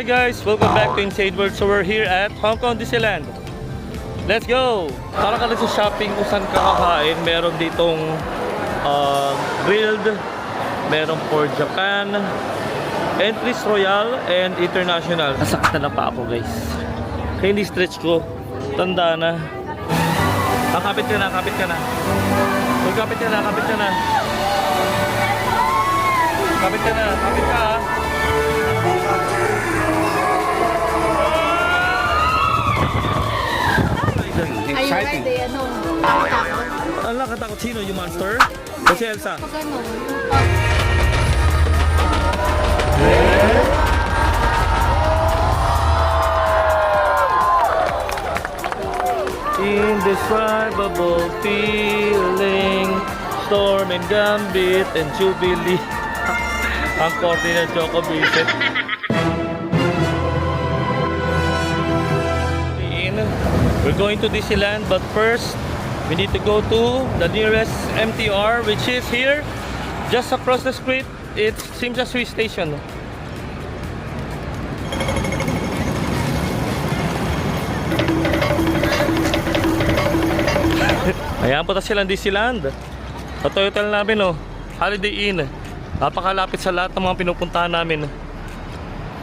guys, welcome back to Insane World. So we're here at Hong Kong Disneyland. Let's go! Tara ka lang sa shopping kung saan ka kakain. Meron ditong grilled, meron for Japan, entries royal, and international. Nasakta na pa ako guys. Kaya hindi stretch ko. Tanda na. Kapit ka na, kapit ka na. Kapit ka na, kapit ka na. Kapit ka na, kapit ka ha. Are you ready? Ano? Takot? Ang nakatakot sino? Yung monster? O si Elsa? Pag ano? Indescribable feeling, Storm and Gambit and Jubilee. Ang korte na Choco Visit. We're going to Disneyland, but first we need to go to the nearest MTR, which is here just across the street. It's Tsim Sha Tsui Station. Ayan, punta silang Disneyland. Ito yung hotel namin, oh, Holiday Inn. Napakalapit sa lahat ng mga pinupuntahan namin.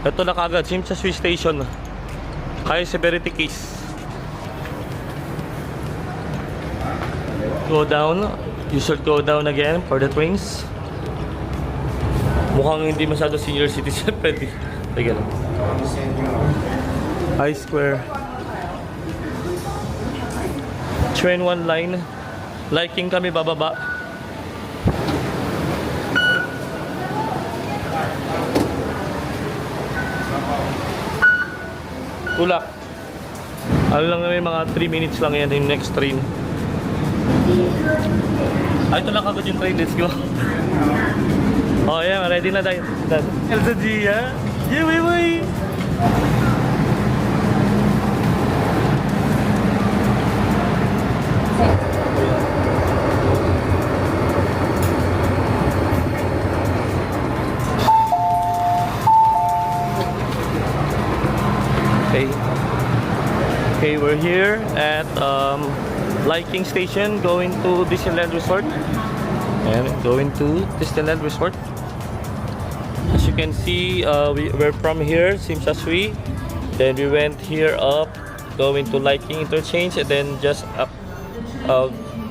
Ito na kagad, Tsim Sha Tsui Station. High severity case. Go down. You should go down again for the trains. Mukhang hindi masyado senior citizen pwede. Teka lang. I Square. Train 1 line. Liking kami bababa. Tulak. Ano lang namin, mga 3 minutes lang yan yung next train. Ay, ito lang kagad yung train. Let's go. Oh yeah, ready na tayo. Elsa Gia. Yeah, wait. Okay, we're here at Liking Station, going to Disneyland Resort. And going to Disneyland Resort. As you can see, we're from here, Tsim Sha Tsui. Then we went here up, going to Liking Interchange, and then just up,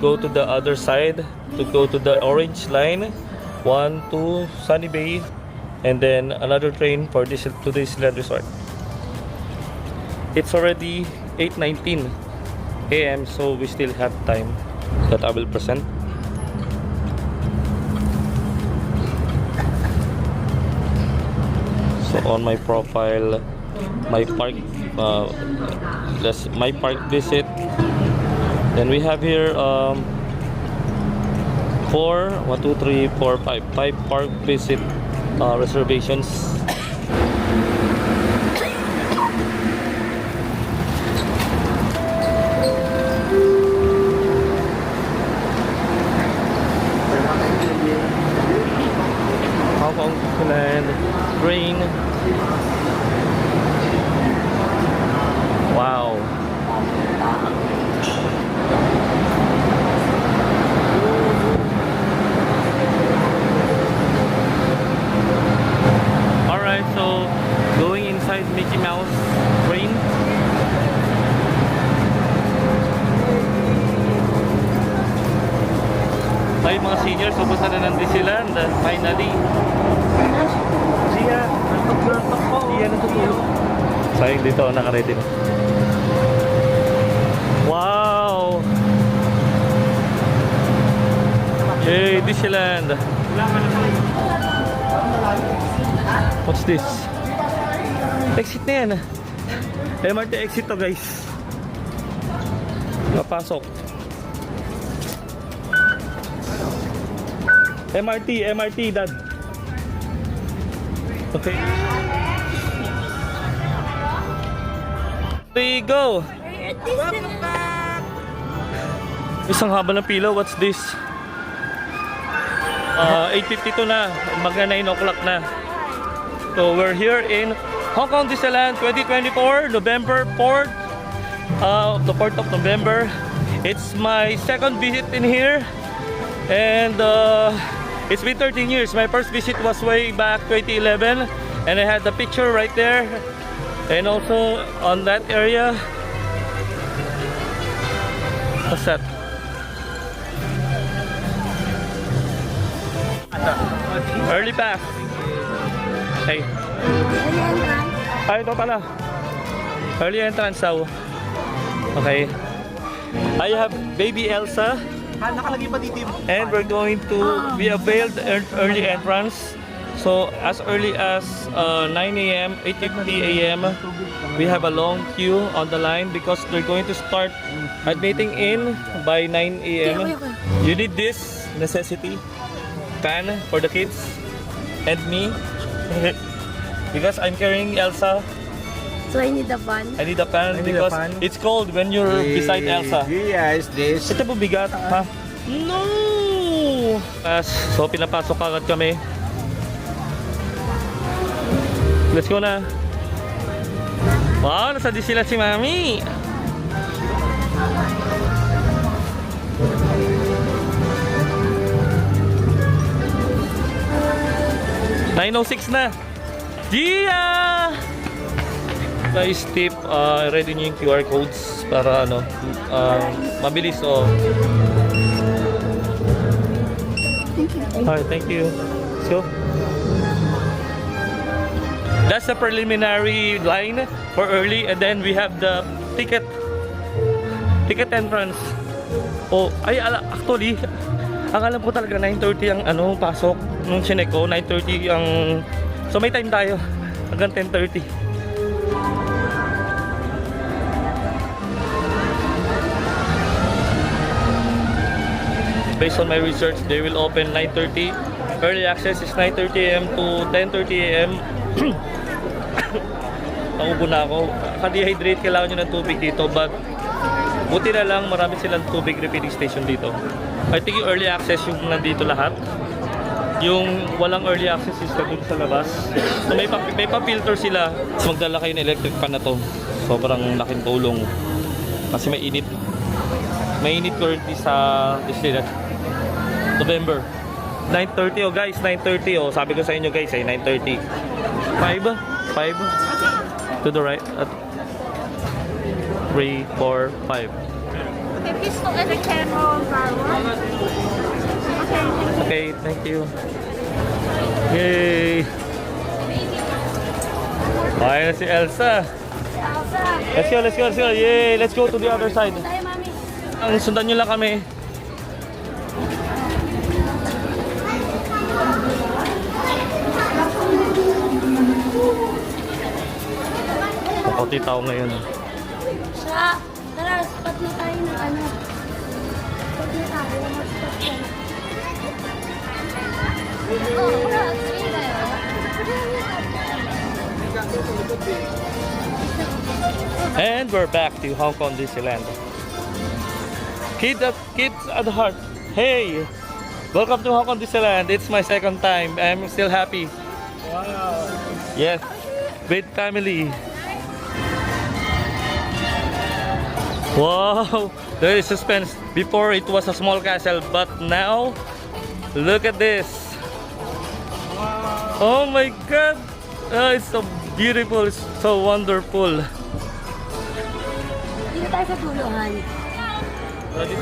go to the other side to go to the orange line, 1 to Sunny Bay, and then another train for to Disneyland Resort. It's already 8:19 AM, so we still have time that I will present. So on my profile, my park, that's my park visit. Then we have here 5 park visit reservations. Disneyland train. Wow. Alright, so going inside Mickey Mouse train. Ay, mga seniors, ubos na ng Disneyland. Finally. Siya, natutulog po. Siya, natutulog. Sayang dito, nakaready na. Wow! Yay, Disneyland. What's this? Exit na yan. MRT exit to guys. Napasok. MRT, Dad. Okay. There you go. Welcome back! Isang haba ng pila. What's this? 8:52 na. Magna 9 o'clock na. So we're here in Hong Kong Disneyland 2024, November 4th, the 4th of November. It's my second visit in here, and it's been 13 years. My first visit was way back 2011, and I had the picture right there, and also on that area. What's that? Early pass. Hey. Ay, ito pala. Early entrance daw. Okay. I have baby Elsa. Nakalagay pa dito yung... And we're going to be availed early entrance. So as early as 9 a.m., 8:50 a.m. we have a long queue on the line because they're going to start admitting in by 9 a.m. You need this necessity pan for the kids and me because I'm carrying Elsa. So I need the pan. I need a pan need because a pan. it's cold when you're beside Elsa. Yes, this. Ito po bigat, ha? No! So pinapasok agad kami. Let's go na. Wow, nasa Disneyland si Mami. $9:06 na. Gia! Guys, tip, ready nyo yung QR codes para ano, mabilis o. Alright, thank you. So, that's the preliminary line for early, and then we have the ticket entrance. Oh, ay, actually, akala po talaga 9:30 ang ano, pasok. Nung chinek ko, 9:30 ang... So may time tayo hanggang 10:30. Based on my research, they will open 9:30. Early access is 9:30 a.m. to 10:30 a.m. Naubo na ako. Ka-dehydrate, kailangan nyo ng tubig dito, but buti na lang marami silang tubig refilling station dito. I think yung early access yung nandito lahat. Yung walang early access is dito sa labas. So may pa-filter sila. Magdala kayo ng electric fan na to. Sobrang laking tulong. Kasi may init. May init currently sa Disneyland. November 9:30 oh guys, 9:30 oh. Sabi ko sa inyo guys, 9:30. 5 to the right at 3, 4, 5. Okay, please look at the camera, Marwa. Okay, thank you. Yay! Bye na si Elsa. Let's go. Yay! Let's go to the other side. Tayo, Mami. Ang sundan nyo lang kami. Makunti tao ngayon. Tara, spot na tayo ng ano. Spot na tayo. Mag-spot ka. And we're back to Hong Kong Disneyland. Kids at heart. Hey! Welcome to Hong Kong Disneyland. It's my second time. I'm still happy. Wow. Yes, with family. Wow, there is suspense. Before it was a small castle, but now look at this. Oh my God! It's so beautiful, it's so wonderful. Dito tayo sa tuluhan.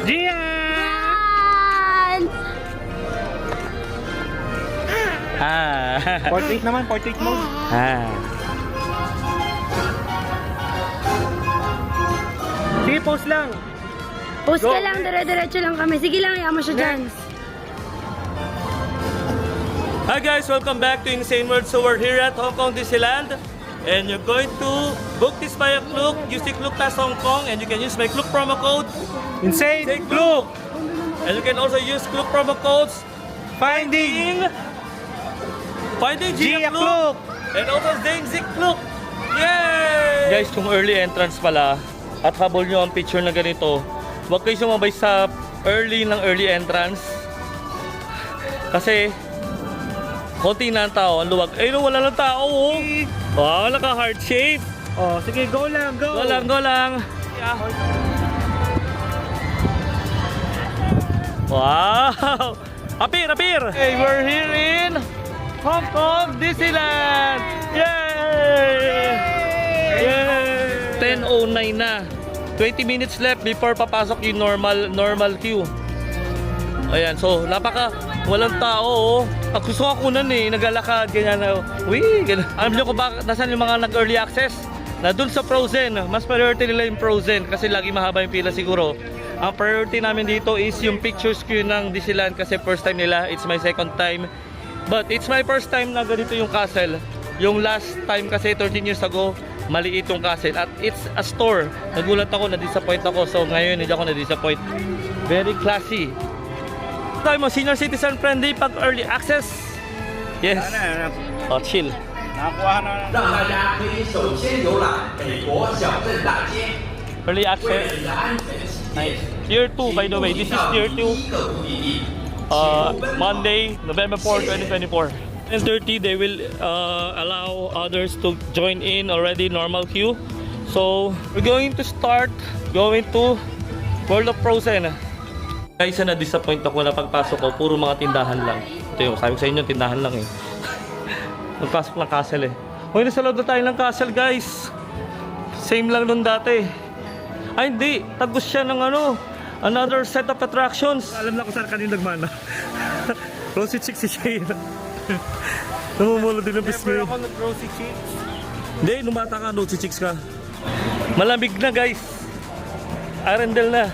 Gian! Portrait naman, portrait mode. Sige, pause lang. Post ka lang, dire-diretso lang kami. Sige lang, yaman siya dyan. Hi guys, welcome back to Insane World. So we're here at Hong Kong Disneyland, and you're going to book this via Klook. Use the Klook Pass Hong Kong, and you can use my Klook promo code Insane. Say Klook, and you can also use Klook promo codes Finding Gia Gia Klook, Klook. and also Zane Zik Klook. Yay! Guys, kung early entrance pala at habol nyo ang picture na ganito, huwag kayo sumabay sa early entrance kasi konti na ang tao, ang luwag. Eh, no, wala lang tao, oh. Wow, naka-heart shape. Oh, sige, go lang, go. Go lang, go lang. Yeah. Wow! Apir, apir! Hey, we're here in Hong Kong, Disneyland! Yay! Yay! 10:09 na. 20 minutes left before papasok yung normal queue. Ayan, so walang tao. Oh. Ang gusto ko kunan eh, naglalakad, ganyan na. Wee, ganyan. Alam niyo kung bakit nasan yung mga nag-early access? Na dun sa Frozen, mas priority nila yung Frozen kasi lagi mahaba yung pila siguro. Ang priority namin dito is yung pictures queue ng Disneyland kasi first time nila, it's my second time. But it's my first time na ganito yung castle. Yung last time kasi 13 years ago, maliit yung castle at it's a store. Nagulat ako, na-disappoint ako. So ngayon hindi ako na-disappoint. Very classy. Tayo mo, senior citizen friendly pag early access. Yes. Oh, chill. Nakakuha na. 让大家可以首先游览美国小镇大街， Early 为了 access. 你的安全起见， Nice. Tier 2 by the way. This is tier 2. 第一个目的地， Monday, November 4, 2024. 10:30, they will allow others to join in already normal queue. So we're going to start going to World of Frozen. Guys, na-disappoint ako na pagpasok ko, puro mga tindahan lang. Ito yung sabi ko sa inyo, tindahan lang eh. Nagpasok ng castle eh. Hoy, nasa loob na tayo ng castle guys. Same lang nun dati. Ay hindi, tagos siya ng ano, another set of attractions. Alam na ko saan kanina nagmana. Rosy Chicks si Shane. Namumulo din ang biscuit. Never ako nag-Rosy Chicks. Hindi, nung bata ka, Rosy Chicks ka. Malamig na guys. Arendelle na.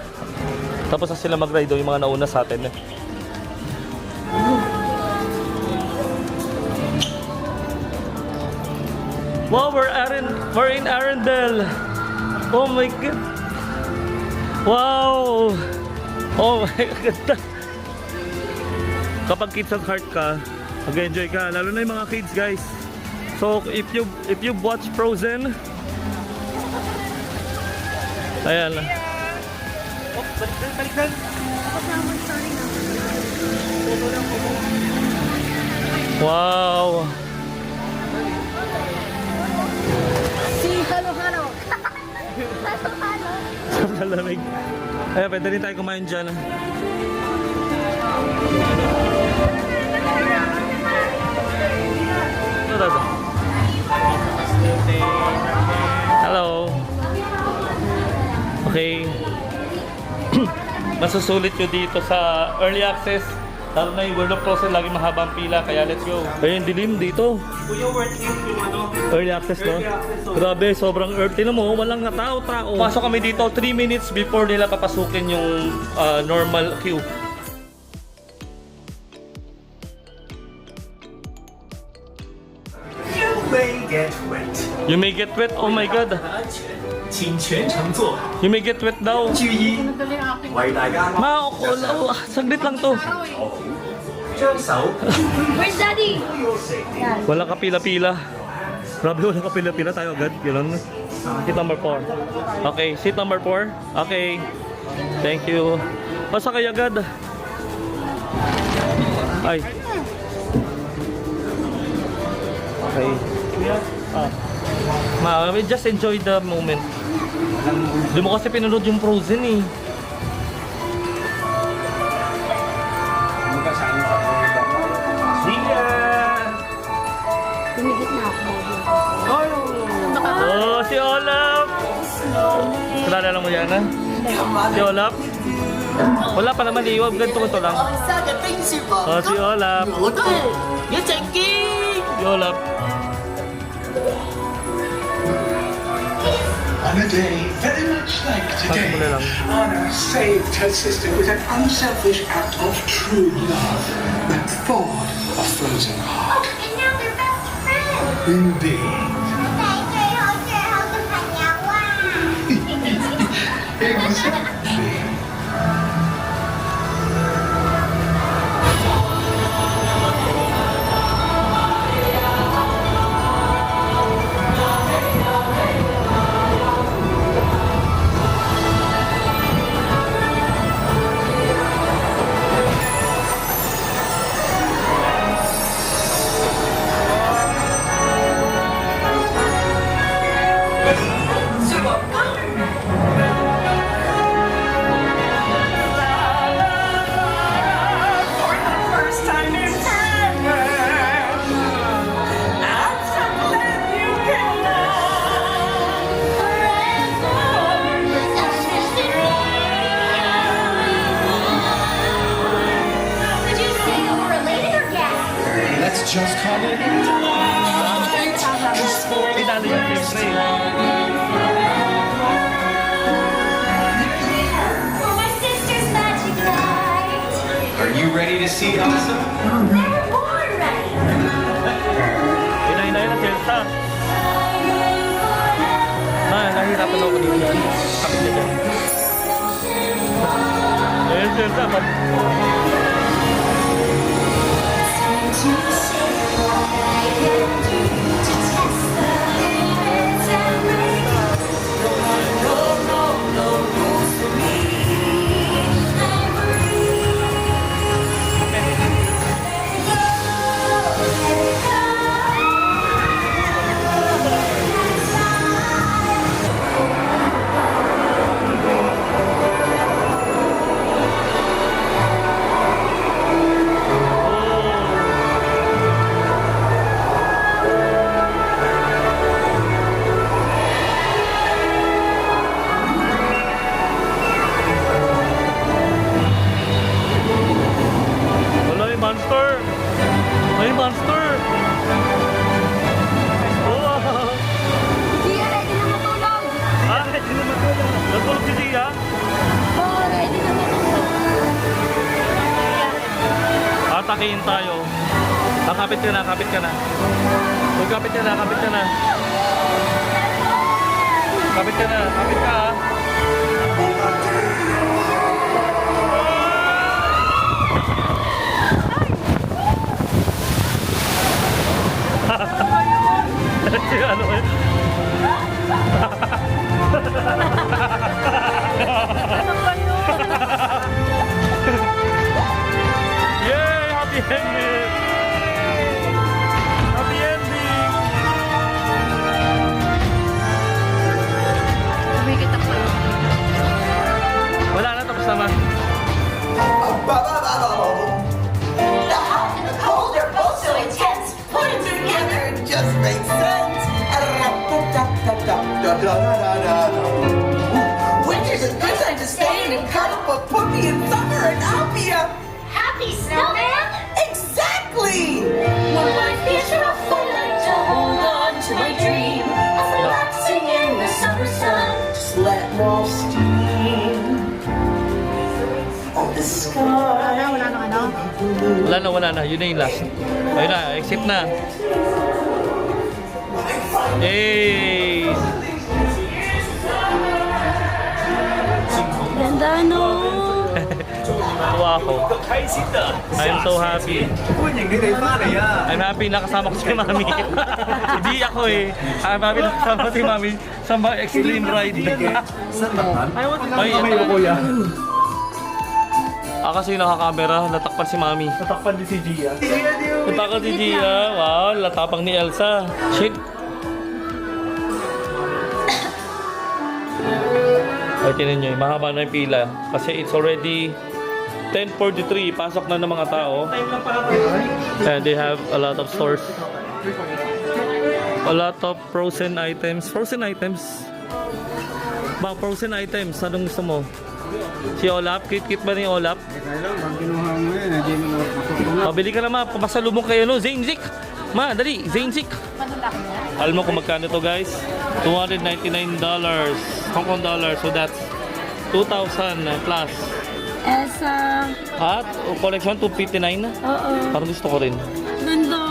Tapos na sila mag-ride yung mga nauna sa atin. Wow, we're in Arendelle. Oh my god. Wow. Oh my god. Kapag kids at heart ka, mag-enjoy ka, lalo na yung mga kids guys. So if you watch Frozen, ayan. Oh, balik. Wow. Si Halo-Halo. Halo-Halo. Sobrang lamig. Ayan, pwede rin tayo kumain dyan. Hello. Okay. Masusulit nyo dito sa early access. Lalo na yung World of Frozen, lagi mahabang pila. Kaya let's go. Ayun, dilim dito. Kuya, worth it yung ano. Early access, no? Grabe, sobrang earthy na mo. Walang tao-tao. Pasok kami dito 3 minutes before nila papasukin yung normal queue. You may get wet. You may get wet. Oh my god. 请全程做好 You may get wet daw. 注意，為大家 Saglit lang to. 將手 Where's Daddy? Wala kapila-pila. Grabe, wala kapila-pila tayo agad. Ganun. Seat number 4. Okay, seat number 4. Okay. Thank you. Pasakay agad. Ay. Okay. Just enjoy the moment. Di mo kasi pinanood yung Frozen eh. Tumigit na ako. Oh, si Olaf! Kilala mo yan, ha? Si Olaf? Wala pa naman, iwag ganito ko lang. 下嘅冰雪王 Oh, si Olaf. 我都要整機。 Si Olaf. On a day very much like today, Muli lang. Anna saved her sister with an unselfish act of true love that thawed a frozen heart. And now they're best friends. Indeed. 最後嘅朋友啊！ Exactly. just coming. Pinalo yan, siyempre. For my sister's magic night. Are you ready to see Elsa? They're born ready. Inay-inay na si Elsa. Nahihirapan ako dito. Kapit niya dyan. Ayun si Elsa. Wala, may monster. May monster. Wow. Gia, ready na matulog. Ah, hindi naman ko. Natulog si Gia. Oo, ready na matulog. Atakihin tayo. Kapit ka na, kapit ka na. Huwag kapit ka na, kapit ka na. Kapit ka na, kapit ka ha. Ano eh? Yay! Happy ending! Happy ending! Tumigit ako. Wala na, tapos naman. The hot and the cold are both so intense. Put them together, it just makes sense. Winter's a good time to stay in and cuddle, but put me in summer and I'll be a Happy snowman? exactly. When life gets rough, I like to hold on to my dream of relaxing in the summer sun. Just let off steam on the sky. Wala na. Yun na yung last. Ayun na, exit na. Yay! Ganda no? Tuwa ako. I'm so happy. 歡迎你哋翻嚟啊！ I'm happy nakasama ko si Mami. Hindi ako eh. I'm happy nakasama ko si Mami sa mga extreme ride. 新物品， Ay, 可唔可以有個人？ kasi yung nakakamera, natakpan si Mami. Natakpan din si Gia. Natakpan si Gia. Wow, latapang ni Elsa. Shit. Ay, tinan nyo, mahaba na yung pila. Kasi it's already 10:43. Pasok na ng mga tao. And they have a lot of stores. A lot of frozen items. Frozen items? Ba, frozen items. Anong gusto mo? Si Olaf? Kit-kit ba ni Olaf? Pabili ka na ma. Papasalubong kayo no. Zainzik. Ma, dali. Zainzik. Alam mo kung magkano to guys? $299 Hong Kong dollars. So that's 2,000 plus. Elsa. At collection 259 na. Oo. Parang gusto ko rin. Ganda.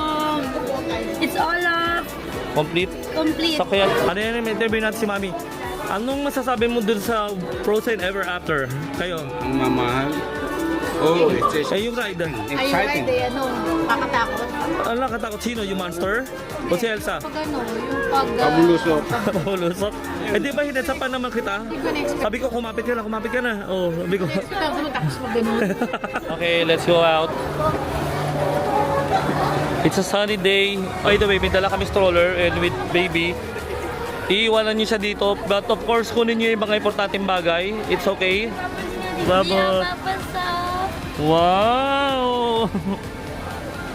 It's all up. Complete. Complete. So kaya, ano yan, may interview natin si Mami. Anong masasabi mo dun sa Frozen Ever After? Kayo? Ang mamahal. Oh, it's Eh, yung ride. exciting. Ano, kakatakot. Ano nakatakot? Sino? Yung monster? O si Elsa? Pag ano, yung pag... Pabulusok. Pabulusok? Eh di ba hinatsapan naman kita? Sabi ko, kumapit ka na. Oh, sabi ko. Okay, let's go out. It's a sunny day. By the way, may dala kami stroller and with baby. Iiwanan niyo siya dito. But of course, kunin niyo yung mga importanteng bagay. It's okay. Baba. Wow!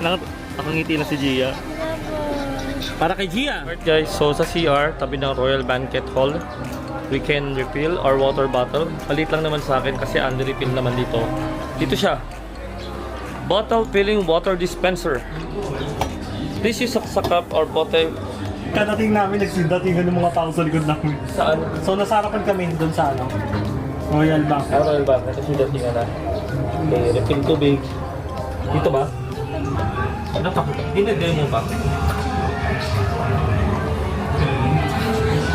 Nakangiti na si Gia. Para kay Gia. Alright guys, so sa CR, tabi ng Royal Banquet Hall, we can refill our water bottle. Palit lang naman sa akin kasi under-refill naman dito. Dito siya. Bottle filling water dispenser. This is sa cup or pote. Kadating namin, nagsindatingan ng mga tao sa likod namin. Saan? So, nasarapan kami doon sa ano? Royal Bank. Royal Bank. Kasi datingan na. Okay, refill tubig. Dito ba? Ano pa? Dinedemo pa.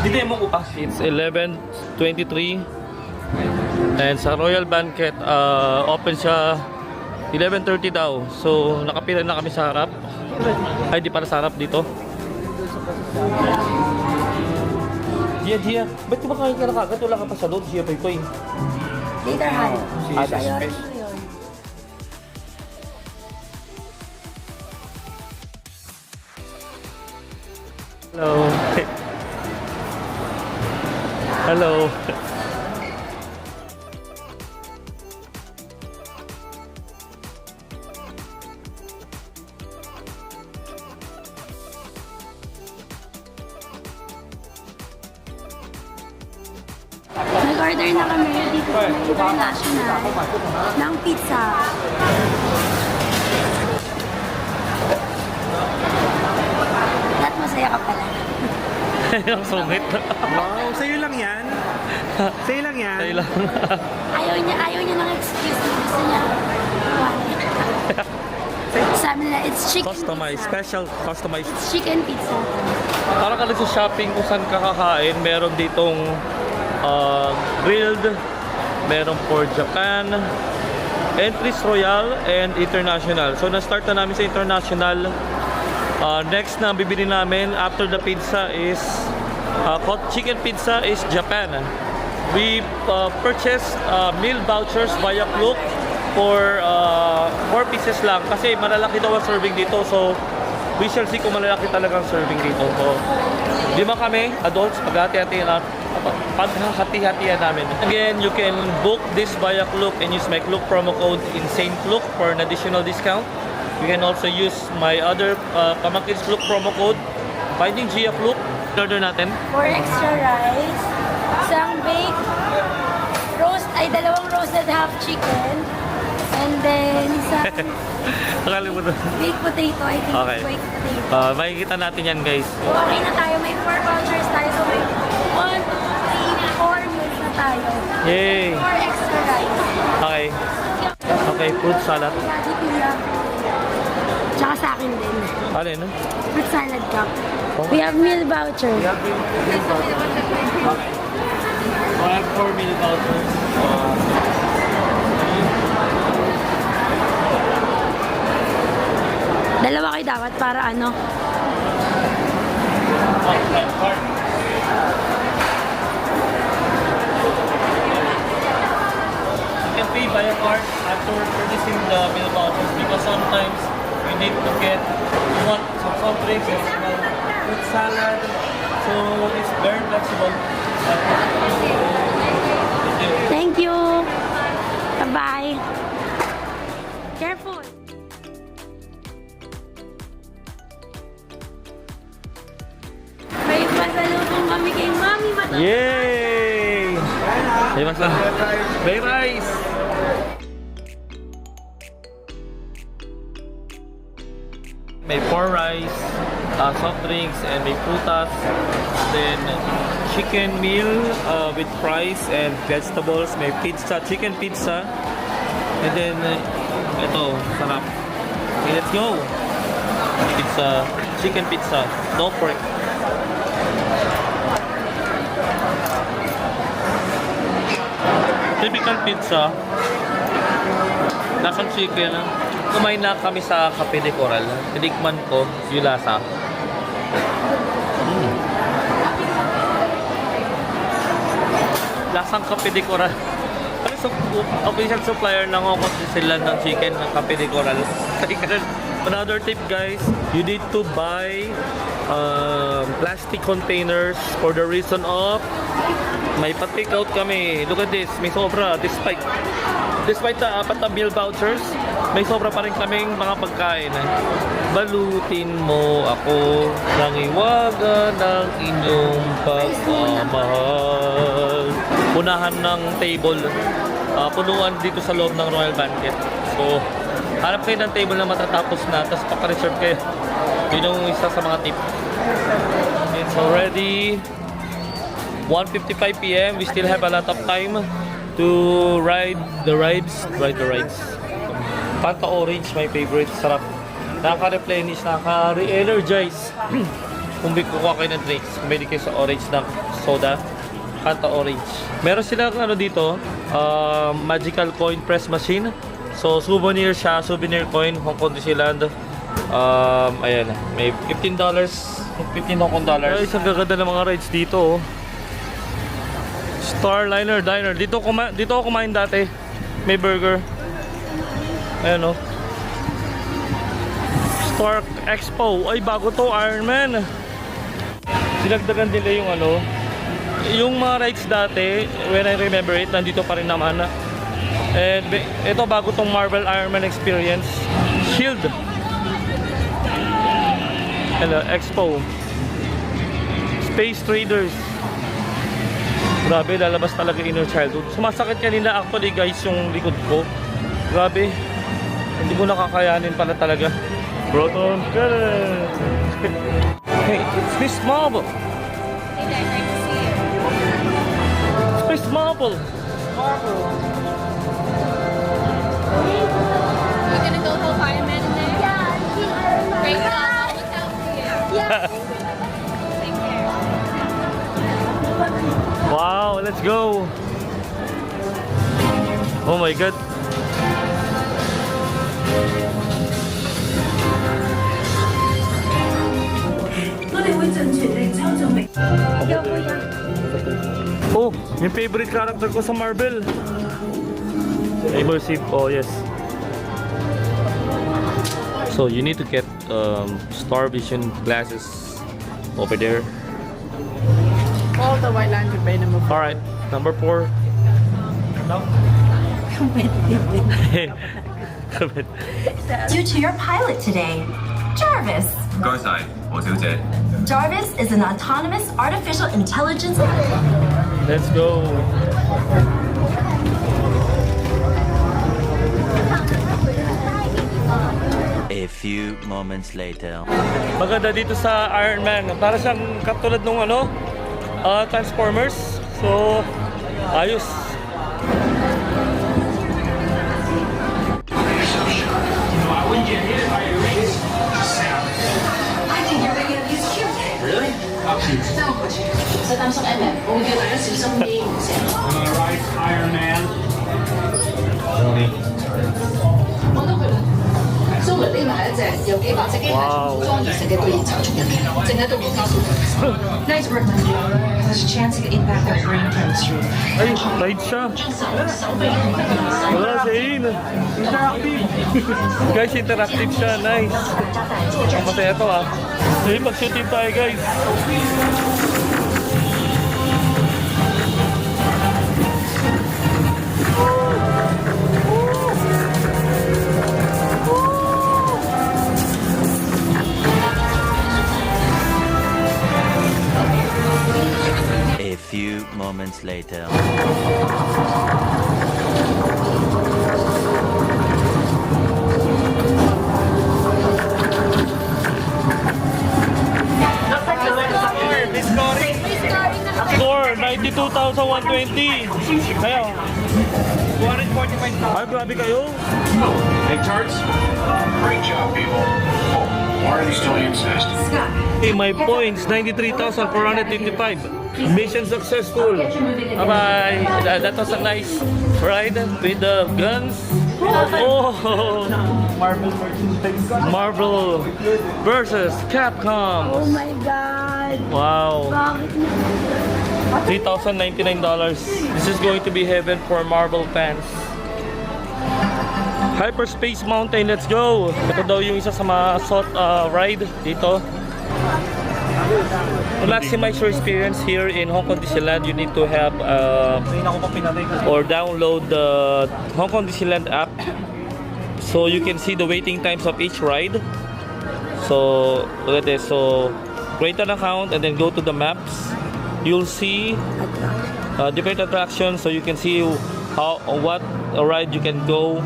Dinedemo ko pa. It's 11:23. And sa Royal Banquet, open siya 11:30 daw. So, nakapila na kami sa harap. Ay, di para sa harap dito. Gia, ba't kumakain ka na kagad? Wala ka pa sa loob, Gia Poy. Later, Han. Ada. Hello. Hello. Nag-order na kami dito sa International ng pizza. At masaya ka pala. Ang sungit. Wow, sa'yo lang yan? Sa'yo lang yan? Tayo lang. Ayaw niya ng excuse. Gusto niya. Sabi nila, it's chicken Customized, pizza. special customized. It's chicken pizza. Parang ka sa shopping kung saan ka kakain, meron ditong grilled, meron for Japan, entries royal, and international. So, na-start na namin sa international. Next na bibili namin after the pizza is chicken pizza is Japan. We purchased meal vouchers via Klook for 4 pieces lang kasi malalaki daw ang serving dito. So, we shall see kung malalaki talagang serving dito. So, 5 kami, adults, paghati-hatihan namin. Again, you can book this via Klook and use my Klook promo code Insane Klook for an additional discount. You can also use my other Pamangkin's Klook promo code, Finding Gia Klook. Order natin. 4 extra rice, isang baked dalawang roasted half chicken, and then isang Nakalimutan. baked potato, I think. Okay. Baked potato. Makikita natin yan, guys. So, okay na tayo. May 4 vouchers tayo. So, may 1, 2, 3, 4 meals na tayo. Yay! 4 extra rice. Okay. Okay, fruit salad. Lagi pila. Tsaka sa akin din. Alin? Fruit salad cup. We have meal voucher. I have 4 meal vouchers. Dalawa kayo dapat para ano? You can pay by a card after purchasing the meal vouchers because sometimes you need to get some soft drinks as well, fruit salad. So it's very flexible. Thank you. Bye-bye. Careful. May pasalubong kami kay Mami Matapos. Yay! May mas lang. May rice! May 4 rice, soft drinks, and may prutas. Then chicken meal with fries and vegetables. May pizza, chicken pizza. And then ito, sarap. Okay, let's go! Pizza, chicken pizza, no pork. Typical pizza. Lasang chicken. Kumain na kami sa Cafe de Coral. Tinikman ko yung lasa. Lasang Cafe de Coral. Official supplier ng Okot sila ng chicken ng Cafe de Coral. Another tip, guys, you need to buy plastic containers for the reason of may pa-take out kami. Look at this, may sobra. Despite the 4 na meal vouchers, may sobra pa rin kaming mga pagkain. Balutin mo ako ng iwaga ng inyong pagmamahal. Punahan ng table. Punuan dito sa loob ng Royal Banquet. So, hanap kayo ng table na matatapos na, tapos paka-reserve kayo. Yun yung isa sa mga tip. It's already 1:55 p.m. We still have a lot of time to ride the rides. Fanta Orange, my favorite. Sarap. Nakaka-replenish, nakaka-re-energize. Kung kukuha kayo ng drinks, kumili kayo sa orange na soda, Fanta Orange. Meron silang ano dito, magical coin press machine. So souvenir siya, souvenir coin, Hong Kong Disneyland. Ayan, may $15, 15 Hong Kong dollars. Guys, ang gaganda ng mga rides dito. Oh. Starliner Diner. Dito ako kumain dati. May burger. Ayan oh. Star Expo. Ay, bago to, Iron Man. Dinagdagan nila yung ano, yung mga rides dati, when I remember it, nandito pa rin naman. And ito bago tong Marvel Iron Man Experience. Shield. Hello, Expo. Space Traders. Grabe, lalabas talaga inner childhood. Sumasakit kanina actually guys yung likod ko. Grabe. Hindi ko nakakayanin pala talaga. Proton Cannon. Hey, it's Miss Marvel. It's Miss Marvel. We're gonna go to fireman in there? Yeah, great job. Look out for you. Yeah. Take care. Wow, let's go. Oh my god. Oh, yung favorite character ko sa Marvel. Immersive, oh yes. So you need to get Star Vision glasses over there. All the white line could be number 4. Alright, number 4. No? Due to your pilot today, Jarvis. 唔該晒，何小姐。 Jarvis is an autonomous artificial intelligence. Let's go. A few moments later. Maganda dito sa Iron Man. Para siyang katulad nung ano, Transformers. So, ayos. I think you're gonna use cute. Really? 使擔心 Ellen， 我會叫大家小心啲。 Am I right, Iron Man? 我都佢啦。蘇梅匿埋一隻由幾百隻機械蟲裝而成嘅巨型查蟲人嘅，正喺度研究。Nice work, my dear. There's a chance it could impact their brain chemistry. Ay, light siya. 手臂同埋手。 Wala si Ain. Guys, interactive siya. Nice. Ang masaya to ah. Sige, mag-shooting tayo guys. A few moments later. Score, 92,120. Kayo. 245,000. Ay, grabe kayo. Hey, charts? Great job, people. Oh, why are they still insist? Okay, my points, 93,455. Mission successful. Bye-bye. That was a nice ride with the guns. Oh, Marvel versus Capcom. Oh my God. Wow. Bakit $3,099. This is going to be heaven for Marvel fans. Hyperspace Mountain, let's go! Ito daw yung isa sa mga ride dito. To maximize your experience here in Hong Kong Disneyland, you need to have or download the Hong Kong Disneyland app so you can see the waiting times of each ride. So look at this. So create an account and then go to the maps. You'll see different attractions, so you can see what ride you can go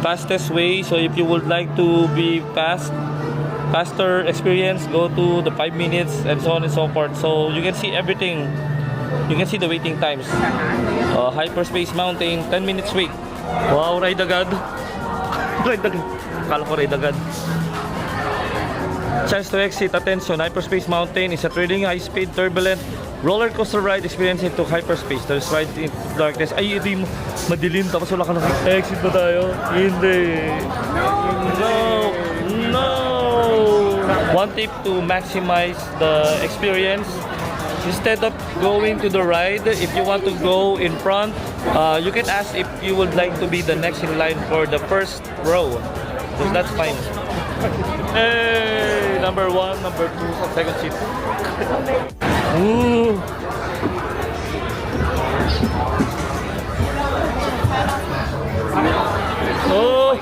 fastest way. So if you would like to be fast, faster experience, go to the 5 minutes and so on and so forth. So you can see everything. You can see the waiting times. Hyperspace Mountain, 10 minutes wait. Wow, ride agad. Ride agad. Kala ko ride agad. Chance to exit, attention. Hyperspace Mountain is a thrilling, high-speed, turbulent roller coaster ride experience into hyperspace. There's ride into darkness. Ay, hindi madilim tapos wala ka exit ba tayo? Hindi. No. One tip to maximize the experience. Instead of going to the ride, if you want to go in front, you can ask if you would like to be the next in line for the first row. So that's fine. Hey, number 1, number 2, second seat. Ooh. Oh.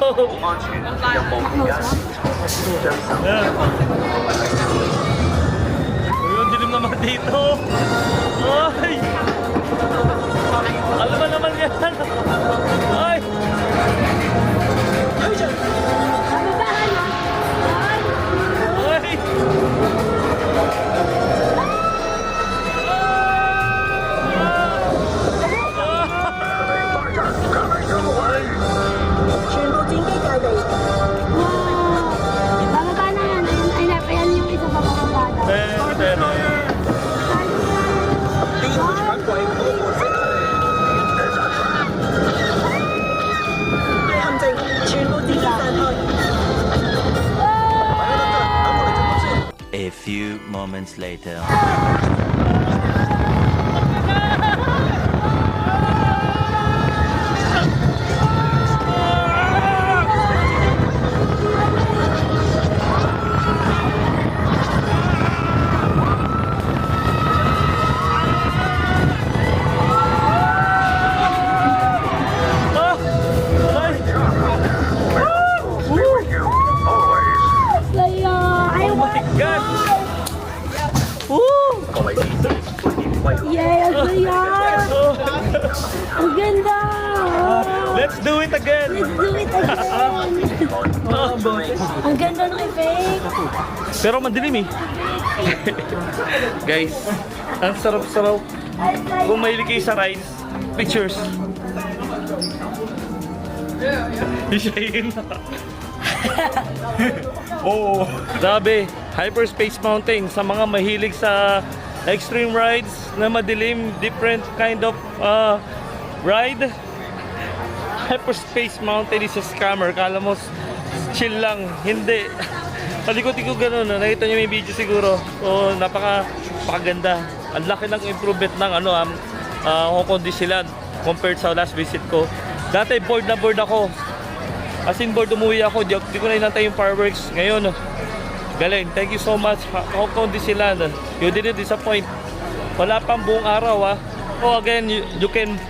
Yeah. Yung dilim naman dito. Ay. Alam mo naman yan. Ay. A few moments later. Yay! Ang saya! Ang ganda! Let's do it again! Let's do it again! Ang ganda ng effect! Pero madilim eh. Guys, ang sarap-sarap. Kung mahilig kayo sa rides, pictures. Ishayin. Oh, grabe. Hyperspace Mountain sa mga mahilig sa extreme rides na madilim, different kind of ride. Hyperspace Mountain is a scammer. Kala mo chill lang, hindi. Palikot-ikot ganun, nakita niyo may video siguro. So napakaganda. Ang laki ng improvement ng Hong Kong Disneyland compared sa last visit ko. Dati bored na bored ako. As in bored, umuwi ako. Di ko na inantay yung fireworks. Ngayon, galing. Thank you so much, Hong Kong Disneyland. You didn't disappoint. Wala pang buong araw Oh, again, you can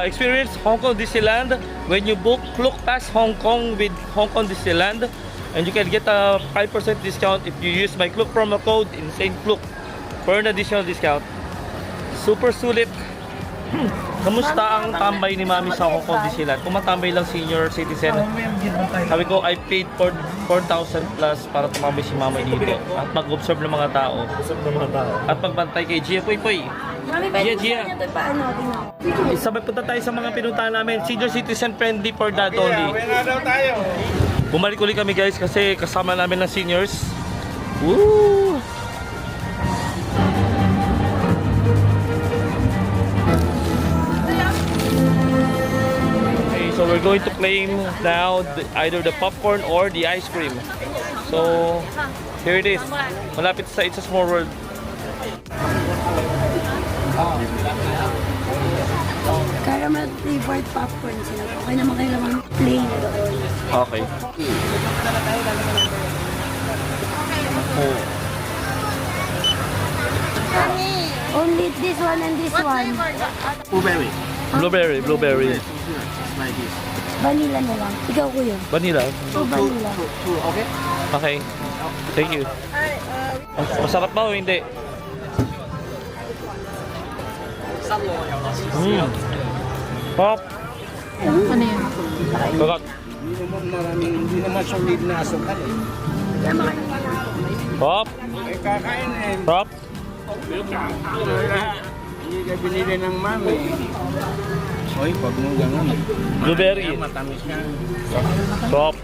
experience Hong Kong Disneyland when you book Klook Pass Hong Kong with Hong Kong Disneyland. And you can get a 5% discount if you use my Klook promo code in St. Klook for an additional discount. Super sulit. Kamusta ang tambay ni Mami sa Hong Kong Disneyland? Kung matambay lang senior citizen, sabi ko, I paid 4,000 plus para tumambay si Mama dito at mag-observe ng mga tao. At magbantay kay Gia Poy Poy. Gia. Sabay punta tayo sa mga pinuntahan namin. Senior citizen friendly for dad only. Bumalik ulit kami guys kasi kasama namin ng seniors. Woo! So we're going to claim now either the popcorn or the ice cream. So here it is. Malapit sa It's a Small World. Caramel flavored popcorn sila. Okay naman kayo naman plain. Okay. Oh. Only this one and this one. Blueberry. Blueberry. Like this. Vanilla na lang. Ikaw kuya. Vanilla. Vanilla. Okay? Okay. Thank you. Masarap ba o hindi? Pop. Ano yun? Kagat. Hindi naman siya need na asukal eh. Kaya Prop. Kakain eh. Prop. Hindi ka binili ng mami. Hoy, pag mo ganun. Blueberry. Matamis na. Prop.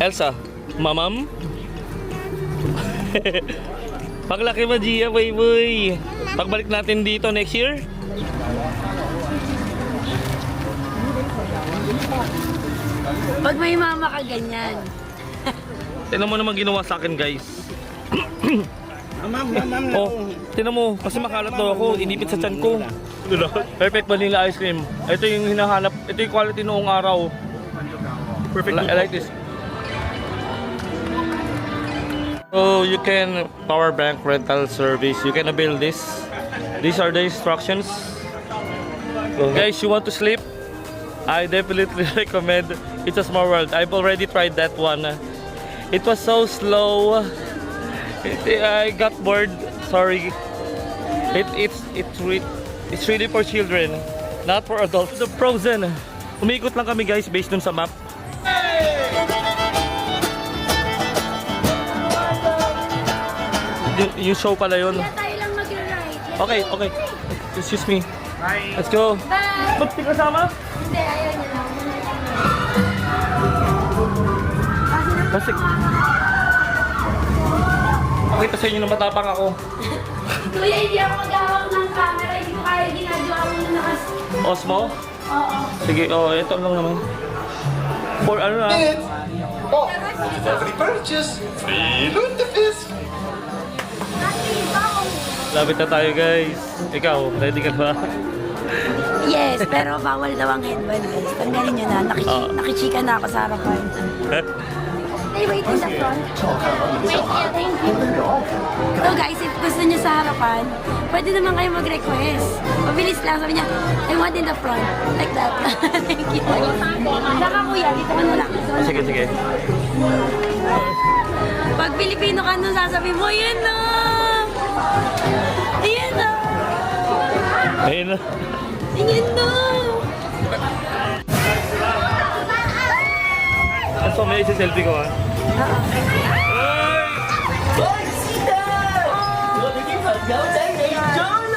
Elsa. Mamam. Paglaki mo, Gia, boy. Pagbalik natin dito next year. Pag may mama ka ganyan. Tignan mo naman ginawa sa akin, guys. Ma'am. Oh, tignan mo. Kasi makalat daw ako. Inipit sa tiyan ko. Perfect vanilla ice cream. Ito yung hinahanap. Ito yung quality noong araw. Perfect. I like this. So you can power bank rental service. You can avail this. These are the instructions. So guys, you want to sleep? I definitely recommend It's a Small World. I've already tried that one. It was so slow. I got bored. Sorry. It's really for children, not for adults. The Frozen. Umikot lang kami, guys, based dun sa map. Yung show pala yun. Kaya tayo lang mag-ride. Okay. Excuse me. Bye. Let's go. Bye! Ba't di kasama? Hindi, ayaw niya lang. Kasi... Pakita sa inyo na matapang ako. Kuya, hindi ako maghahawak ng camera. Hindi ko kaya ginagawa mo na nakas... Osmo? Oo. Sige, ito lang naman. For ano na? Oh, every purchase, free Lundafisk. Lapit na tayo, guys. Ikaw, ready ka ba? Yes, pero bawal daw ang headband, guys. Tanggalin nyo na. Nakichika na ako sa harapan. Hey, wait in the front. Wait, yeah, thank you. So guys, if gusto nyo sa harapan, pwede naman kayo mag-request. Mabilis lang. Sabi niya, I want in the front. Like that. Thank you. Saka kuya, dito ka na lang. Sige. Pag Pilipino ka nun, sasabi mo, yun na! Ayan na! Ayun na. Ayan na! So, may isi-selfie ko, ha?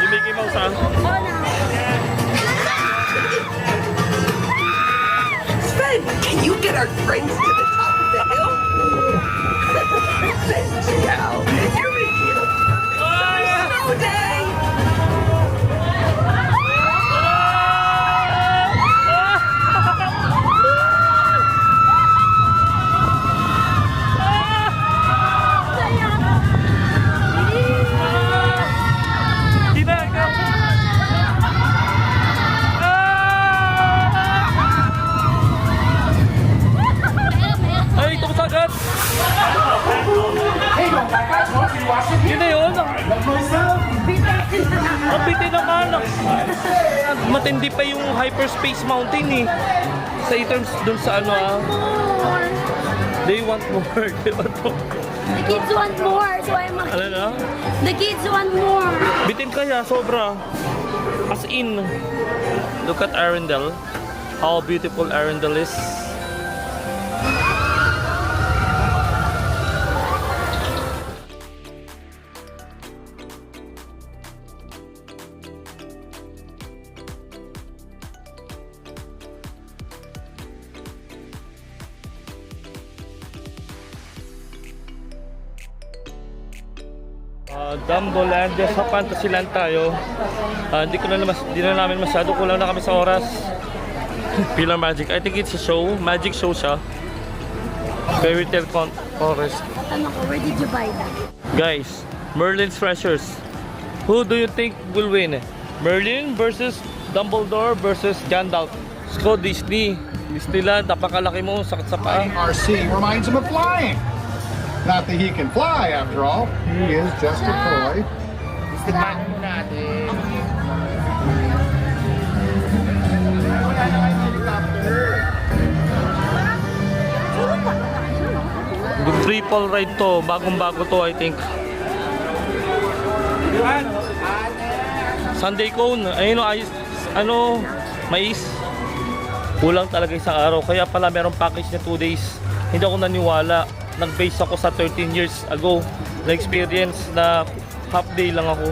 Yung Mickey Mouse, ha? Sven, can you get our friends to the top of the hill? Cal, you're making it a perfect snow day! Ay, ito ko sagad! Yun na yun! Ang bitin naman! Matindi pa yung Hyperspace Mountain eh. Sa terms dun sa ano They want more. The kids want more, so I'm Ano na? The kids want more. Bitin kaya, sobra. As in. Look at Arundel. How beautiful Arundel is. Dumboland, sa Fantasyland tayo. Hindi na namin masyado, kulang na kami sa oras. Pillar Magic, I think it's a show, magic show siya. Fairy Tale Forest. Ano ko, where did you buy that? Guys, Merlin's Treasures. Who do you think will win? Merlin versus Dumbledore versus Gandalf. Let's go Disney. Disneyland, napakalaki mo, sakit sa paa. RC reminds him of flying. Not that he can fly, after all. He is just a toy. Good triple ride to. Bagong-bago to, I think. Sunday cone. Ayun, mais. Kulang talaga isang araw. Kaya pala merong package na 2 days. Hindi ako naniwala. nag-base ako sa 13 years ago na experience na half day lang ako.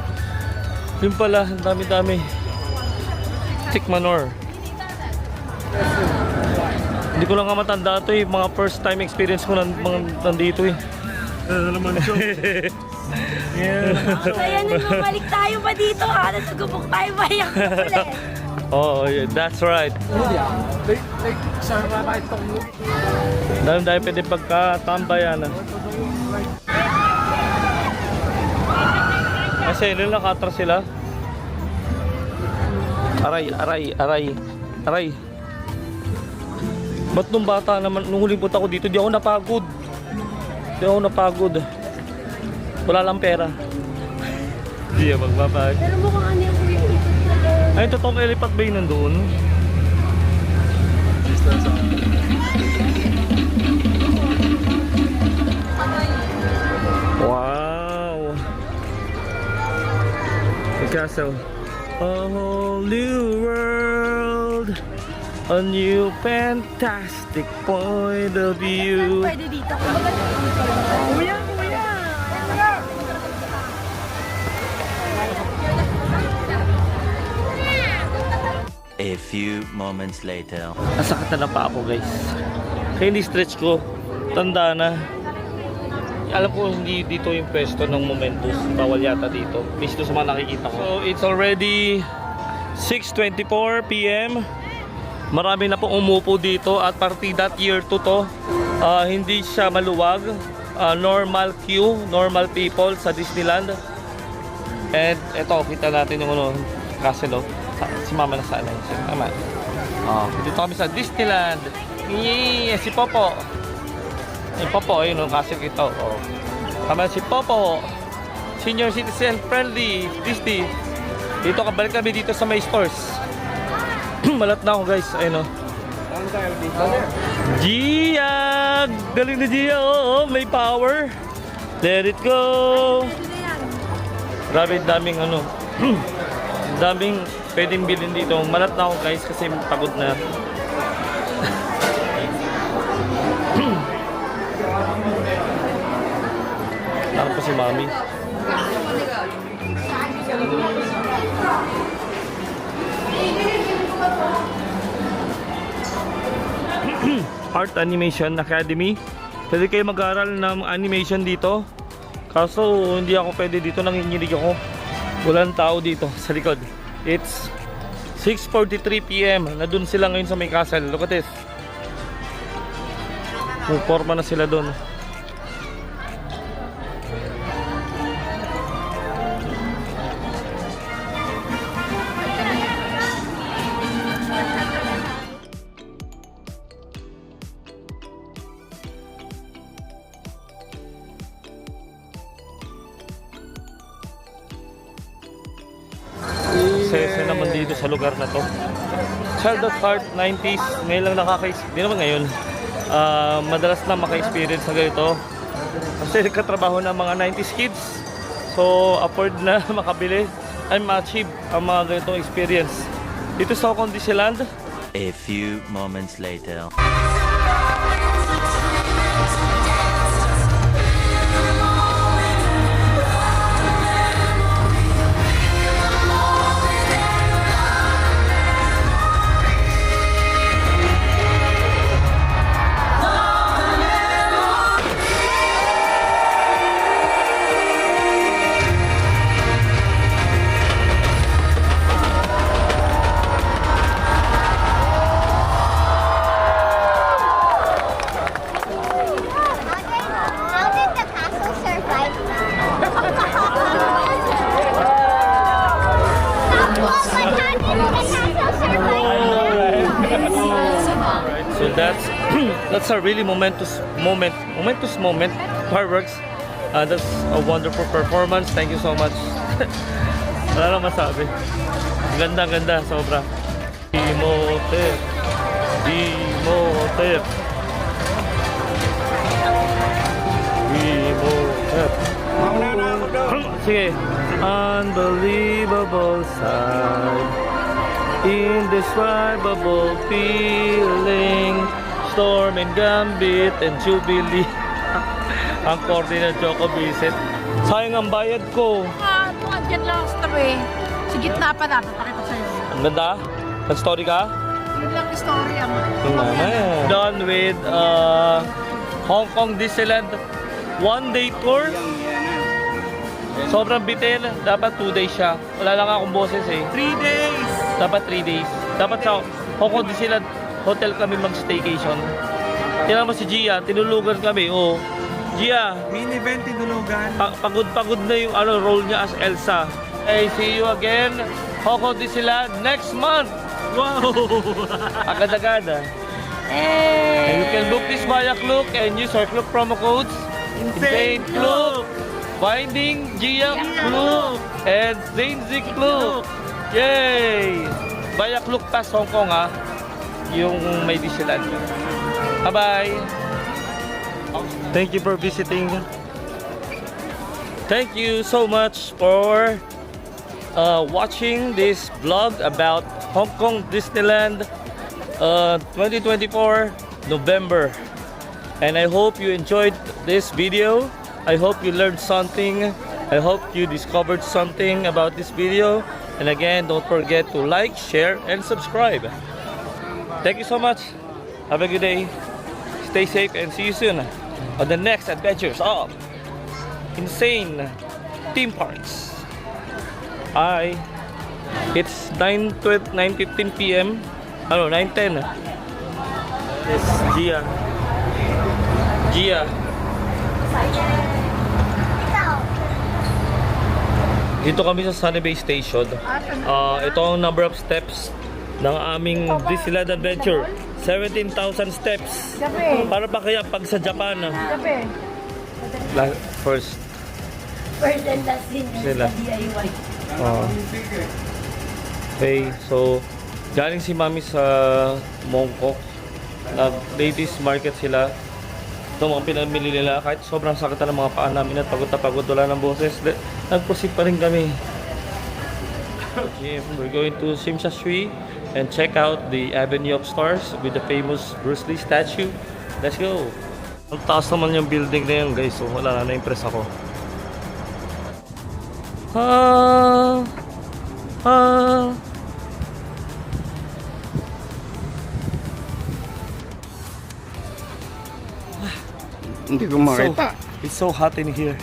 Yun pala, ang dami-dami. Chick Manor. Hindi ko lang nga matanda ito eh. Mga first time experience ko nandito eh. Naman siya. Kaya nung bumalik tayo pa dito, natugubok tayo ba yung ulit? Oh, yeah, that's right. Dahil pwede pagkatambayan. Kasi nila nakatras sila. Aray. Ba't nung bata naman, nung huling punta ko dito, di ako napagod. Wala lang pera. Di ako magbabag. Pero mukhang ano yung kuya. Ay, totoong elephant ba yun nandun? Wow! The castle. A whole new world. A new fantastic point of view. Pwede dito. Kuya! A few moments later. Nasakit na pa ako guys. Kaya hindi stretch ko. Tanda na. Alam ko hindi dito yung pwesto ng Momentus. Bawal yata dito. Based sa mga nakikita ko. So it's already 6:24 PM. Marami na pong umupo dito at partida year 2 to. Hindi siya maluwag. Normal queue, normal people sa Disneyland. And eto, kita natin yung ano, castle. Si Mama na sana. Si Mama. Dito kami sa Disneyland. Yee, si Popo. Si Popo, ayun yung castle ito. Tama si Popo. Senior citizen friendly Disney. Dito kabalik kami dito sa may stores. Malat na ako guys, ayun o. Gia! Galing na Gia, oo, may power. Let it go. Grabe, daming ano. Daming pwedeng bilhin dito. Malat na ako guys kasi pagod na. Nakap pa si Mami. Art Animation Academy. Pwede kayo mag-aral ng animation dito. Kaso hindi ako pwede dito, nanginginig ako. Walang tao dito sa likod. It's 6:43 PM. Nandun sila ngayon sa may castle. Look at this. Puporma na sila doon. Saya naman dito sa lugar na to. Child at Heart 90s. Ngayon lang nakaka-experience. Hindi naman ngayon. Madalas na maka-experience na ganito. Kasi katrabaho ng mga 90s kids. So afford na makabili and ma-achieve ang mga ganitong experience. Dito sa Hong Kong Disneyland. A few moments later. So that's a really momentous moment. Fireworks. That's a wonderful performance. Thank you so much. Wala lang masabi. Ganda, sobra. Imhotep. Sige. Unbelievable sight. Indescribable feeling. Storm and Gambit and Jubilee. ang coordinate Choco visit. Sayang ang bayad ko. Andyan lang sa tabi. Sa gitna pa dapat pakita sa'yo. Ang ganda. Nag-story ka? Yun lang yung story ang Done with Hong Kong Disneyland one-day tour. Sobrang bitin. Dapat 2 days siya. Wala lang akong boses eh. 3 days! Dapat 3 days. Dapat sa Hong Kong Disneyland hotel kami mag-staycation. Tingnan mo si Gia, tinulugan kami. Oh. Gia, Mini event tinulugan. pagod-pagod na yung role niya as Elsa. Hey, see you again Hong Kong Disneyland next month. Wow! Agad-agad. And you can book this via Klook and use our Klook promo codes. Insane Klook, Finding Gia Klook, and Zainzik Klook. Yay! Via Klook Pass Hong Kong yung may Disneyland. Bye-bye! Thank you for visiting. Thank you so much for watching this vlog about Hong Kong Disneyland 2024 November. And I hope you enjoyed this video. I hope you learned something. I hope you discovered something about this video. And again, don't forget to like, share, and subscribe. Thank you so much. Have a good day. Stay safe and see you soon on the next adventures of Insane Theme Parks. Bye. It's 9:15 p.m. 9:10. It's Gia. Dito kami sa Sunny Bay Station. Ito ang number of steps ng aming Disneyland Adventure. 17,000 steps. Para pa kaya pag sa Japan. First. First and last din sa DIY. Okay, so galing si Mami sa Mongkok. Ladies market sila. Ito mga pinamili nila. Kahit sobrang sakit na ng mga paa namin at pagod na pagod, wala ng boses. Nag-proceed pa rin kami. We're going to Shimsha Shui and check out the Avenue of Stars with the famous Bruce Lee statue. Let's go! Ang taas naman yung building na yun, guys. So wala na, na-impress ako. Hindi ko makita. It's so hot in here.